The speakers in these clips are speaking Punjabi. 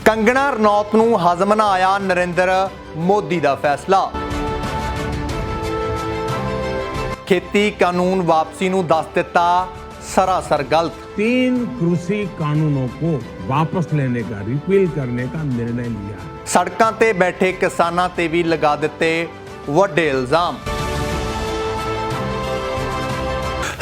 कंगना रनौत नूं हज़म ना आया नरेंद्र मोदी का फैसला। खेती कानून वापसी नूं दस दिता सरासर गलत। 3 कृषि कानूनों को वापस लेने का, रिपील करने का निर्णय लिया। सड़कों ते बैठे किसानां ते भी लगा दिते वड्डे इल्जाम।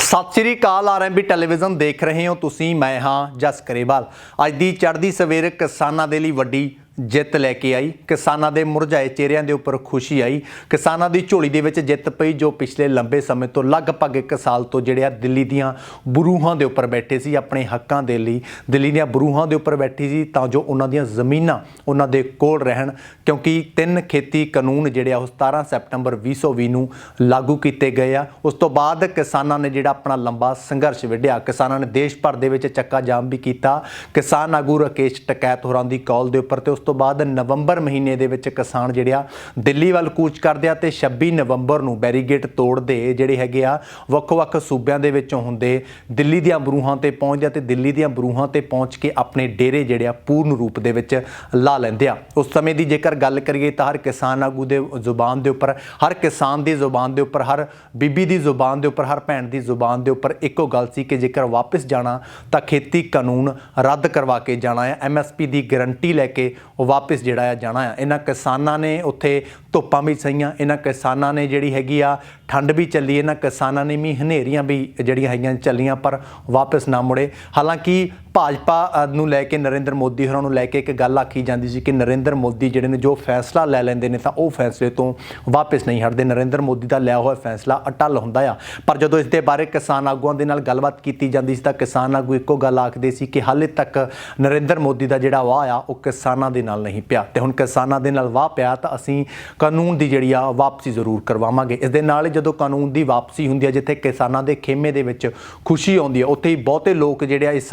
सत श्री अकाल, RMB टैलीविजन देख रहे हो तुसी, मैं हाँ जस करेवाल। अज दी चढ़दी सवेर किसानां दे लई वड्डी जित लैके आई। किसानां दे मुरझाए चेहरिਆਂ ਦੇ ਉੱਪਰ खुशी आई। किसानां ਦੀ ਝੋਲੀ ਦੇ ਵਿੱਚ ਜਿੱਤ ਪਈ जो पिछले लंबे समय तो लगभग 1 साल तो ਜਿਹੜੇ ਦਿੱਲੀ ਦੀਆਂ ਬਰੂਹਾਂ ਦੇ ਉੱਪਰ ਬੈਠੇ ਸੀ ਆਪਣੇ ਹੱਕਾਂ ਦੇ ਲਈ, ਦਿੱਲੀ ਦੀਆਂ ਬਰੂਹਾਂ ਦੇ ਉੱਪਰ ਬੈਠੀ ਸੀ ਤਾਂ ਜੋ ਉਹਨਾਂ ਦੀਆਂ ਜ਼ਮੀਨਾਂ ਉਹਨਾਂ ਦੇ ਕੋਲ ਰਹਿਣ, ਕਿਉਂਕਿ 3 ਖੇਤੀ ਕਾਨੂੰਨ ਜਿਹੜੇ ਆ ਉਹ 17 ਸੈਪਟੰਬਰ 2020 ਨੂੰ ਲਾਗੂ ਕੀਤੇ ਗਏ ਆ। ਉਸ ਤੋਂ ਬਾਅਦ ਕਿਸਾਨਾਂ ਨੇ ਜਿਹੜਾ ਆਪਣਾ ਲੰਬਾ ਸੰਘਰਸ਼ ਵਿੱਢਿਆ, ਕਿਸਾਨਾਂ ਨੇ ਦੇਸ਼ ਭਰ ਦੇ ਵਿੱਚ ਚੱਕਾ ਜਾਮ ਵੀ ਕੀਤਾ। ਕਿਸਾਨ ਆਗੂ ਰਾਕੇਸ਼ ਟਕੈਤ ਹੋਰਾਂ ਦੀ ਕਾਲ ਦੇ ਉੱਪਰ ਤੇ ਉਸ ਤੋਂ ਬਾਅਦ ਨਵੰਬਰ ਮਹੀਨੇ ਦੇ ਵਿੱਚ ਕਿਸਾਨ ਜਿਹੜੇ ਆ ਦਿੱਲੀ ਵੱਲ ਕੂਚ ਕਰਦੇ ਆ ਤੇ 26 ਨਵੰਬਰ ਨੂੰ ਬੈਰੀਗੇਡ ਤੋੜਦੇ ਜਿਹੜੇ ਹੈਗੇ ਆ ਵੱਖ-ਵੱਖ ਸੂਬਿਆਂ ਦੇ ਵਿੱਚੋਂ ਹੁੰਦੇ ਦਿੱਲੀ ਦੀਆਂ ਬਰੂਹਾਂ ਤੇ ਪਹੁੰਚਦੇ ਤੇ ਦਿੱਲੀ ਦੀਆਂ ਬਰੂਹਾਂ ਤੇ ਪਹੁੰਚ ਕੇ ਆਪਣੇ ਡੇਰੇ ਜਿਹੜੇ ਆ ਪੂਰਨ ਰੂਪ ਦੇ ਵਿੱਚ ਲਾ ਲੈਂਦੇ ਆ। ਉਸ ਸਮੇਂ ਦੀ ਜੇਕਰ ਗੱਲ ਕਰੀਏ ਤਾਂ ਹਰ ਕਿਸਾਨ ਆਗੂ ਦੇ ਜ਼ੁਬਾਨ ਦੇ ਉੱਪਰ, ਹਰ ਕਿਸਾਨ ਦੀ ਜ਼ੁਬਾਨ ਦੇ ਉੱਪਰ, ਹਰ ਬੀਬੀ ਦੀ ਜ਼ੁਬਾਨ ਦੇ ਉੱਪਰ, ਹਰ ਭੈਣ ਦੀ ਜ਼ੁਬਾਨ ਦੇ ਉੱਪਰ ਇੱਕੋ ਗੱਲ ਸੀ ਕਿ ਜੇਕਰ ਵਾਪਸ ਜਾਣਾ ਤਾਂ ਖੇਤੀ ਕਾਨੂੰਨ ਰੱਦ ਕਰਵਾ ਕੇ ਜਾਣਾ ਹੈ। MSP ਦੀ ਗਰੰਟੀ ਲੈ ਕੇ वापस ਜਿਹੜਾ ਆ ਜਾਣਾ ਆ। ਇਹਨਾਂ ਕਿਸਾਨਾਂ ਨੇ ਉੱਥੇ ਧੁੱਪਾਂ ਵੀ ਸਹੀਆਂ, ਇਹਨਾਂ ਕਿਸਾਨਾਂ ਨੇ ਜਿਹੜੀ ਹੈਗੀ ਆ ਠੰਡ ਵੀ ਚੱਲੀ, ਇਹਨਾਂ ਕਿਸਾਨਾਂ ਨੇ ਵੀ ਹਨੇਰੀਆਂ ਵੀ ਜਿਹੜੀਆਂ ਹੈਗੀਆਂ ਚੱਲੀਆਂ ਪਰ ਵਾਪਸ ਨਾ ਮੁੜੇ। ਹਾਲਾਂਕਿ ਭਾਜਪਾ ਨੂੰ ਲੈ ਕੇ, ਨਰਿੰਦਰ ਮੋਦੀ ਹੋਰਾਂ ਨੂੰ ਲੈ ਕੇ ਇੱਕ ਗੱਲ ਆਖੀ ਜਾਂਦੀ ਸੀ ਕਿ ਨਰਿੰਦਰ ਮੋਦੀ ਜਿਹੜੇ ਨੇ ਜੋ ਫੈਸਲਾ ਲੈ ਲੈਂਦੇ ਨੇ ਤਾਂ ਉਹ ਫੈਸਲੇ ਤੋਂ ਵਾਪਸ ਨਹੀਂ ਹਟਦੇ। ਨਰਿੰਦਰ ਮੋਦੀ ਦਾ ਲਿਆ ਹੋਇਆ ਫੈਸਲਾ ਅਟੱਲ ਹੁੰਦਾ ਆ। ਪਰ ਜਦੋਂ ਇਸ ਦੇ ਬਾਰੇ ਕਿਸਾਨ ਆਗੂਆਂ ਦੇ ਨਾਲ ਗੱਲਬਾਤ ਕੀਤੀ ਜਾਂਦੀ ਸੀ ਤਾਂ ਕਿਸਾਨ ਆਗੂ ਇੱਕੋ ਗੱਲ ਆਖਦੇ ਸੀ ਕਿ ਹਾਲੇ ਤੱਕ ਨਰਿੰਦਰ ਮੋਦੀ ਦਾ ਜਿਹੜਾ ਵਾਹ ਆ ਉਹ ਕਿਸਾਨਾਂ ਦੇ ਨਾਲ ਨਹੀਂ ਪਿਆ ਤੇ ਹੁਣ ਕਿਸਾਨਾਂ ਦੇ ਨਾਲ ਵਾਹ ਪਿਆ ਤਾਂ ਅਸੀਂ ਕਾਨੂੰਨ ਦੀ ਜਿਹੜੀ ਆ ਵਾਪਸੀ ਜ਼ਰੂਰ ਕਰਵਾਵਾਂਗੇ। ਇਸ ਦੇ ਨਾਲ ਜਦੋਂ ਕਾਨੂੰਨ ਦੀ ਵਾਪਸੀ ਹੁੰਦੀ ਹੈ, ਜਿੱਥੇ ਕਿਸਾਨਾਂ ਦੇ ਖੇਮੇ ਦੇ ਵਿੱਚ ਖੁਸ਼ੀ ਆਉਂਦੀ ਹੈ, ਉੱਥੇ ਹੀ ਬਹੁਤੇ ਲੋਕ ਜਿਹੜੇ ਆ ਇਸ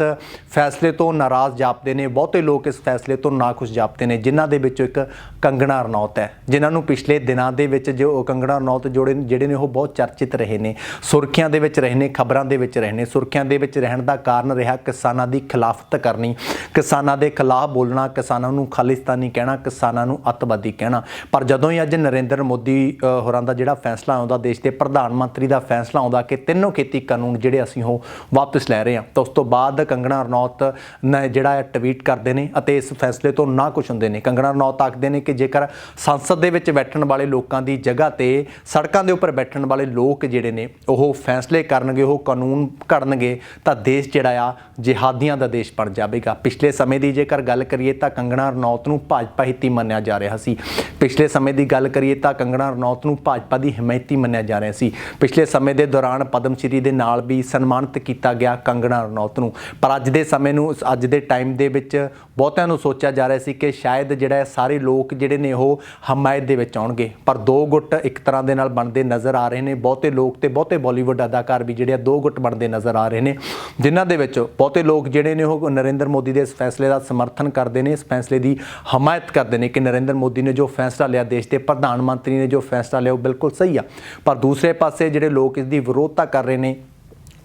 ਫੈਸਲੇ ਤੋਂ ਨਾਰਾਜ਼ ਜਾਪਦੇ ਨੇ, ਬਹੁਤੇ ਲੋਕ ਇਸ ਫੈਸਲੇ ਤੋਂ ਨਾਖੁਸ਼ ਜਾਪਦੇ ਨੇ, ਜਿਨ੍ਹਾਂ ਦੇ ਵਿੱਚੋਂ ਇੱਕ ਕੰਗਨਾ ਰਣੌਤ ਹੈ, ਜਿਨ੍ਹਾਂ ਨੂੰ ਪਿਛਲੇ ਦਿਨਾਂ ਦੇ ਵਿੱਚ ਜੋ ਕੰਗਨਾ ਰਣੌਤ ਜਿਹੜੇ ਨੇ ਉਹ ਬਹੁਤ ਚਰਚਿਤ ਰਹੇ ਨੇ, ਸੁਰਖੀਆਂ ਦੇ ਵਿੱਚ ਰਹੇ ਨੇ, ਖਬਰਾਂ ਦੇ ਵਿੱਚ ਰਹੇ ਨੇ। ਸੁਰਖੀਆਂ ਦੇ ਵਿੱਚ ਰਹਿਣ ਦਾ ਕਾਰਨ ਰਿਹਾ ਕਿਸਾਨਾਂ ਦੀ ਖਿਲਾਫਤ ਕਰਨੀ, ਕਿਸਾਨਾਂ ਦੇ ਖਿਲਾਫ ਬੋਲਣਾ, ਕਿਸਾਨਾਂ ਨੂੰ ਖਾਲਿਸਤਾਨੀ ਕਹਿਣਾ, ਕਿਸਾਨਾਂ ਨੂੰ ਅੱਤਵਾਦੀ ਕਹਿਣਾ। ਪਰ ਜਦੋਂ ਹੀ ਅੱਜ ਨਰਿੰਦਰ ਮੋਦੀ ਹੋਰਾਂ ਦਾ ਜਿਹੜਾ ਫੈਸਲਾ ਆਉਂਦਾ, ਦੇਸ਼ ਦੇ ਪ੍ਰਧਾਨ ਮੰਤਰੀ ਦਾ ਫੈਸਲਾ ਆਉਂਦਾ ਕਿ 3 ਖੇਤੀ ਕਾਨੂੰਨ ਜਿਹੜੇ ਅਸੀਂ ਉਹ ਵਾਪਸ ਲੈ ਰਹੇ ਹਾਂ, ਤਾਂ ਉਸ ਤੋਂ ਬਾਅਦ ਕੰਗਨਾ ਰਣੌਤ ਨੇ ਜਿਹੜਾ ਟਵੀਟ ਕਰਦੇ ਨੇ ਅਤੇ ਇਸ ਫੈਸਲੇ ਤੋਂ ਨਾ ਕੁਛ ਹੁੰਦੇ ਨੇ। ਕੰਗਨਾ ਰਣੌਤ ਆਖਦੇ ਨੇ ਕਿ ਜੇਕਰ ਸੰਸਦ ਦੇ ਵਿੱਚ ਬੈਠਣ ਵਾਲੇ ਲੋਕਾਂ ਦੀ ਜਗ੍ਹਾ ਤੇ ਸੜਕਾਂ ਦੇ ਉੱਪਰ ਬੈਠਣ ਵਾਲੇ ਲੋਕ ਜਿਹੜੇ ਨੇ ਉਹ ਫੈਸਲੇ ਕਰਨਗੇ, ਉਹ ਕਾਨੂੰਨ ਘੜਨਗੇ ਤਾਂ ਦੇਸ਼ ਜਿਹੜਾ ਆ ਜਿਹਾਦੀਆਂ ਦਾ ਦੇਸ਼ ਬਣ ਜਾਵੇਗਾ। ਪਿਛਲੇ ਸਮੇਂ ਦੀ ਜੇਕਰ ਗੱਲ ਕਰੀਏ ਤਾਂ ਕੰਗਨਾ ਰਣੌਤ ਨੂੰ ਭਾਜਪਾ ਹਿੱਤੀ ਮੰਨਿਆ ਜਾ ਰਿਹਾ ਸੀ। ਪਿਛਲੇ ਸਮੇਂ ਦੀ ਗੱਲ ਕਰੀਏ ਤਾਂ ਕੰਗਨਾ ਰਣੌਤ ਨੂੰ ਭਾਜਪਾ ਦੀ ਹਮਾਇਤੀ ਮੰਨਿਆ ਜਾ ਰਿਹਾ ਸੀ। ਪਿਛਲੇ ਸਮੇਂ ਦੇ ਦੌਰਾਨ ਪਦਮ ਸ਼੍ਰੀ ਦੇ ਨਾਲ ਵੀ ਸਨਮਾਨਿਤ ਕੀਤਾ ਗਿਆ ਕੰਗਨਾ ਰਣੌਤ ਨੂੰ। ਪਰ ਅੱਜ ਦੇ ਸਮੇਂ ਨੂੰ, ਅੱਜ ਦੇ ਟਾਈਮ ਦੇ ਵਿੱਚ ਬਹੁਤਿਆਂ ਨੂੰ ਸੋਚਿਆ ਜਾ ਰਿਹਾ ਸੀ ਕਿ ਸ਼ਾਇਦ ਜਿਹੜਾ ਸਾਰੇ ਲੋਕ ਜਿਹੜੇ ਨੇ ਉਹ ਹਮਾਇਤ ਦੇ ਵਿੱਚ ਆਉਣਗੇ, ਪਰ 2 ਗੁੱਟ ਇੱਕ ਤਰ੍ਹਾਂ ਦੇ ਨਾਲ ਬਣਦੇ ਨਜ਼ਰ ਆ ਰਹੇ ਨੇ। ਬਹੁਤੇ ਲੋਕ ਤੇ ਬਹੁਤੇ ਬਾਲੀਵੁੱਡ ਅਦਾਕਾਰ ਵੀ ਜਿਹੜੇ 2 ਗੁੱਟ ਬਣਦੇ ਨਜ਼ਰ ਆ ਰਹੇ ਨੇ, ਜਿਨ੍ਹਾਂ ਦੇ ਵਿੱਚ ਬਹੁਤੇ ਲੋਕ ਜਿਹੜੇ ਨੇ ਉਹ ਨਰਿੰਦਰ ਮੋਦੀ ਦੇ ਇਸ ਫੈਸਲੇ ਦਾ ਸਮਰਥਨ ਕਰਦੇ ਨੇ, ਇਸ ਫੈਸਲੇ ਦੀ ਹਮਾਇਤ ਕਰਦੇ ਨੇ ਕਿ ਨਰਿੰਦਰ ਮੋਦੀ ਨੇ ਜੋ ਫੈਸਲਾ ਲਿਆ, ਦੇਸ਼ ਦੇ ਪ੍ਰਧਾਨ ਮੰਤਰੀ ਨੇ ਜੋ ਫੈਸਲਾ ਲਿਆ ਉਹ ਬਿਲਕੁਲ ਸਹੀ ਆ। ਪਰ ਦੂਸਰੇ ਪਾਸੇ ਜਿਹੜੇ ਲੋਕ ਇਸ ਦੀ ਵਿਰੋਧਤਾ ਕਰ ਰਹੇ ਨੇ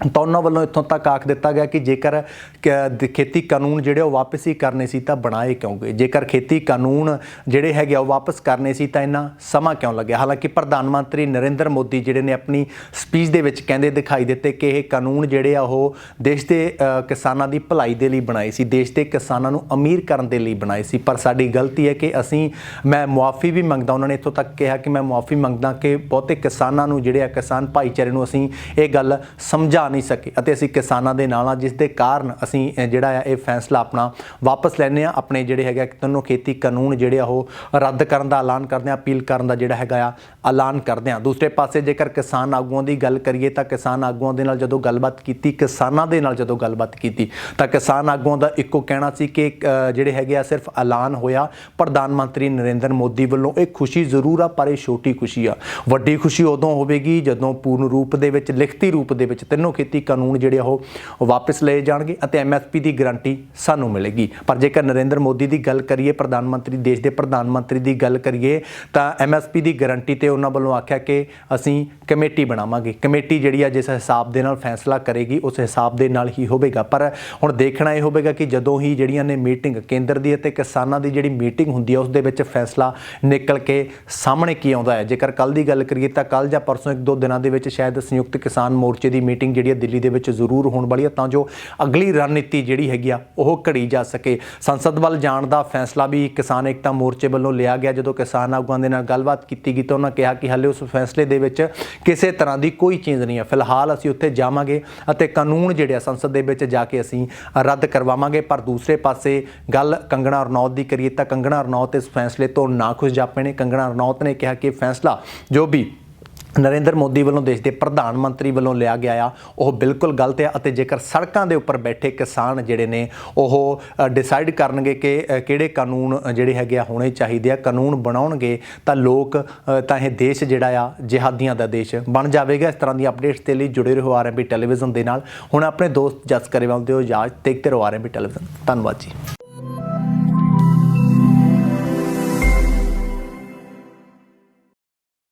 ਤਾਂ ਉਹਨਾਂ ਵੱਲੋਂ ਇੱਥੋਂ ਤੱਕ ਆਖ ਦਿੱਤਾ ਗਿਆ ਕਿ ਜੇਕਰ ਖੇਤੀ ਕਾਨੂੰਨ ਜਿਹੜੇ ਉਹ ਵਾਪਸ ਹੀ ਕਰਨੇ ਸੀ ਤਾਂ ਬਣਾਏ ਕਿਉਂ ਗਏ, ਜੇਕਰ ਖੇਤੀ ਕਾਨੂੰਨ ਜਿਹੜੇ ਹੈਗੇ ਉਹ ਵਾਪਸ ਕਰਨੇ ਸੀ ਤਾਂ ਇੰਨਾ ਸਮਾਂ ਕਿਉਂ ਲੱਗਿਆ। ਹਾਲਾਂਕਿ ਪ੍ਰਧਾਨ ਮੰਤਰੀ ਨਰਿੰਦਰ ਮੋਦੀ ਜਿਹੜੇ ਨੇ ਆਪਣੀ ਸਪੀਚ ਦੇ ਵਿੱਚ ਕਹਿੰਦੇ ਦਿਖਾਈ ਦਿੱਤੇ ਕਿ ਇਹ ਕਾਨੂੰਨ ਜਿਹੜੇ ਆ ਉਹ ਦੇਸ਼ ਦੇ ਕਿਸਾਨਾਂ ਦੀ ਭਲਾਈ ਦੇ ਲਈ ਬਣਾਏ ਸੀ, ਦੇਸ਼ ਦੇ ਕਿਸਾਨਾਂ ਨੂੰ ਅਮੀਰ ਕਰਨ ਦੇ ਲਈ ਬਣਾਏ ਸੀ। ਪਰ ਸਾਡੀ ਗਲਤੀ ਹੈ ਕਿ ਮੈਂ ਮੁਆਫੀ ਵੀ ਮੰਗਦਾ, ਉਹਨਾਂ ਨੇ ਇੱਥੋਂ ਤੱਕ ਕਿਹਾ ਕਿ ਮੈਂ ਮੁਆਫੀ ਮੰਗਦਾ ਕਿ ਬਹੁਤੇ ਕਿਸਾਨਾਂ ਨੂੰ ਜਿਹੜੇ ਆ ਕਿਸਾਨ ਭਾਈਚਾਰੇ ਨੂੰ ਅਸੀਂ ਇਹ ਗੱਲ ਸਮਝਾ ਨਹੀਂ ਸਕੇ ਅਤੇ ਅਸੀਂ ਕਿਸਾਨਾਂ ਦੇ ਨਾਲ ਆ, ਜਿਸ ਦੇ ਕਾਰਨ ਅਸੀਂ ਜਿਹੜਾ ਆ ਇਹ ਫੈਸਲਾ ਆਪਣਾ ਵਾਪਸ ਲੈਂਦੇ ਆ। ਆਪਣੇ ਜਿਹੜੇ ਹੈਗਾ 3 ਖੇਤੀ ਕਾਨੂੰਨ ਜਿਹੜੇ ਆ ਉਹ ਰੱਦ ਕਰਨ ਦਾ ਐਲਾਨ ਕਰਦੇ ਆ, ਅਪੀਲ ਕਰਨ ਦਾ ਜਿਹੜਾ ਹੈਗਾ ਆ ਐਲਾਨ ਕਰਦੇ ਆ। ਦੂਸਰੇ ਪਾਸੇ ਜੇਕਰ ਕਿਸਾਨ ਆਗੂਆਂ ਦੀ ਗੱਲ ਕਰੀਏ ਤਾਂ ਕਿਸਾਨ ਆਗੂਆਂ ਦੇ ਨਾਲ ਜਦੋਂ ਗੱਲਬਾਤ ਕੀਤੀ, ਕਿਸਾਨਾਂ ਦੇ ਨਾਲ ਜਦੋਂ ਗੱਲਬਾਤ ਕੀਤੀ ਤਾਂ ਕਿਸਾਨ ਆਗੂਆਂ ਦਾ ਇੱਕੋ ਕਹਿਣਾ ਸੀ ਕਿ ਜਿਹੜੇ ਹੈਗੇ ਆ ਸਿਰਫ ਐਲਾਨ ਹੋਇਆ ਪ੍ਰਧਾਨ ਮੰਤਰੀ ਨਰਿੰਦਰ ਮੋਦੀ ਵੱਲੋਂ। ਇਹ ਖੁਸ਼ੀ ਜ਼ਰੂਰ ਆ ਪਰ ਇਹ ਛੋਟੀ ਖੁਸ਼ੀ ਆ। ਵੱਡੀ ਖੁਸ਼ੀ ਉਦੋਂ ਹੋਵੇਗੀ ਜਦੋਂ ਪੂਰਨ ਰੂਪ ਦੇ ਵਿੱਚ, ਲਿਖਤੀ ਰੂਪ ਦੇ ਵਿੱਚ 3 ਖੇਤੀ ਕਾਨੂੰਨ ਜਿਹੜੇ ਉਹ ਵਾਪਸ ਲਏ ਜਾਣਗੇ ਅਤੇ MSP ਦੀ ਗਰੰਟੀ ਸਾਨੂੰ ਮਿਲੇਗੀ। ਪਰ ਜੇਕਰ ਨਰਿੰਦਰ ਮੋਦੀ ਦੀ ਗੱਲ ਕਰੀਏ, ਪ੍ਰਧਾਨ ਮੰਤਰੀ, ਦੇਸ਼ ਦੇ ਪ੍ਰਧਾਨ ਮੰਤਰੀ ਦੀ ਗੱਲ ਕਰੀਏ ਤਾਂ MSP ਦੀ ਗਰੰਟੀ ਤੇ ਉਹਨਾਂ ਵੱਲੋਂ ਆਖਿਆ ਕਿ ਅਸੀਂ ਕਮੇਟੀ ਬਣਾਵਾਂਗੇ। ਕਮੇਟੀ ਜਿਹੜੀ ਆ ਜਿਸ ਹਿਸਾਬ ਦੇ ਨਾਲ ਫੈਸਲਾ ਕਰੇਗੀ ਉਸ ਹਿਸਾਬ ਦੇ ਨਾਲ ਹੀ ਹੋਵੇਗਾ। ਪਰ ਹੁਣ ਦੇਖਣਾ ਇਹ ਹੋਵੇਗਾ ਕਿ ਜਦੋਂ ਹੀ ਜਿਹੜੀਆਂ ਨੇ ਮੀਟਿੰਗ ਕੇਂਦਰ ਦੀ ਅਤੇ ਕਿਸਾਨਾਂ ਦੀ ਜਿਹੜੀ ਮੀਟਿੰਗ ਹੁੰਦੀ ਹੈ ਉਸ ਦੇ ਵਿੱਚ ਫੈਸਲਾ ਨਿਕਲ ਕੇ ਸਾਹਮਣੇ ਕੀ ਆਉਂਦਾ ਹੈ। ਜੇਕਰ ਕੱਲ ਦੀ ਗੱਲ ਕਰੀਏ ਤਾਂ ਕੱਲ ਜਾਂ ਪਰਸੋਂ 1-2 ਦਿਨਾਂ ਦੇ ਵਿੱਚ ਸ਼ਾਇਦ ਸੰਯੁਕਤ ਕਿਸਾਨ ਮੋਰਚੇ ਦੀ ਮੀਟਿੰਗ ਜਿਹੜੀ ਹੈ ਦਿੱਲੀ ਦੇ ਵਿੱਚ ਜ਼ਰੂਰ ਹੋਣ ਵਾਲੀ ਹੈ, ਤਾਂ ਜੋ ਅਗਲੀ ਰਣਨੀਤੀ ਜਿਹੜੀ ਹੈਗੀ ਆ ਉਹ ਘੜੀ ਜਾ ਸਕੇ। ਸੰਸਦ ਵੱਲ ਜਾਣ ਦਾ ਫੈਸਲਾ ਵੀ ਕਿਸਾਨ ਏਕਤਾ ਮੋਰਚੇ ਵੱਲੋਂ ਲਿਆ ਗਿਆ। ਜਦੋਂ ਕਿਸਾਨ ਆਗੂਆਂ ਦੇ ਨਾਲ ਗੱਲਬਾਤ ਕੀਤੀ ਗਈ ਤਾਂ ਉਹਨਾਂ ਕਿਹਾ ਕਿ ਹਾਲੇ ਉਸ ਫੈਸਲੇ ਦੇ ਵਿੱਚ ਕਿਸੇ ਤਰ੍ਹਾਂ ਦੀ ਕੋਈ ਚੇਂਜ ਨਹੀਂ ਹੈ। ਫਿਲਹਾਲ ਅਸੀਂ ਉੱਥੇ ਜਾਵਾਂਗੇ ਅਤੇ ਕਾਨੂੰਨ ਜਿਹੜੇ ਆ ਸੰਸਦ ਦੇ ਵਿੱਚ ਜਾ ਕੇ ਅਸੀਂ ਰੱਦ ਕਰਵਾਵਾਂਗੇ। ਪਰ ਦੂਸਰੇ ਪਾਸੇ ਗੱਲ ਕੰਗਣਾ ਰਣੌਤ ਦੀ ਕਰੀਏ ਤਾਂ ਕੰਗਣਾ ਰਣੌਤ ਇਸ ਫੈਸਲੇ ਤੋਂ ਨਾਖੁਸ਼ ਜਾਪੇ ਨੇ। ਕੰਗਣਾ ਰਣੌਤ ਨੇ ਕਿਹਾ ਕਿ ਫੈਸਲਾ ਜੋ ਵੀ ਨਰਿੰਦਰ ਮੋਦੀ ਵੱਲੋਂ ਦੇਸ਼ ਦੇ ਪ੍ਰਧਾਨ ਮੰਤਰੀ ਵੱਲੋਂ ਲਿਆ ਗਿਆ ਆ ਉਹ ਬਿਲਕੁਲ ਗਲਤ ਹੈ ਅਤੇ ਜੇਕਰ ਸੜਕਾਂ ਦੇ ਉੱਪਰ ਬੈਠੇ ਕਿਸਾਨ ਜਿਹੜੇ ਨੇ ਉਹ ਡਿਸਾਈਡ ਕਰਨਗੇ ਕਿ ਕਿਹੜੇ ਕਾਨੂੰਨ ਜਿਹੜੇ ਹੈਗੇ ਆ ਹੋਣੇ ਚਾਹੀਦੇ ਆ, ਕਾਨੂੰਨ ਬਣਾਉਣਗੇ ਤਾਂ ਲੋਕ ਤਾਂ ਇਹ ਦੇਸ਼ ਜਿਹੜਾ ਆ ਜਿਹਾਦੀਆਂ ਦਾ ਦੇਸ਼ ਬਣ ਜਾਵੇਗਾ। ਇਸ ਤਰ੍ਹਾਂ ਦੀਆਂ ਅਪਡੇਟਸ ਦੇ ਲਈ ਜੁੜੇ ਰਹੋ RMB ਟੈਲੀਵਿਜ਼ਨ ਦੇ ਨਾਲ। ਹੁਣ ਆਪਣੇ ਦੋਸਤ ਜਸ ਗਰੇਵਾਲ ਦਿਓ ਇਜਾਜ਼ਤ, ਦੇਖਦੇ ਰਹੋ RMB ਟੈਲੀਵਿਜ਼ਨ। ਧੰਨਵਾਦ ਜੀ।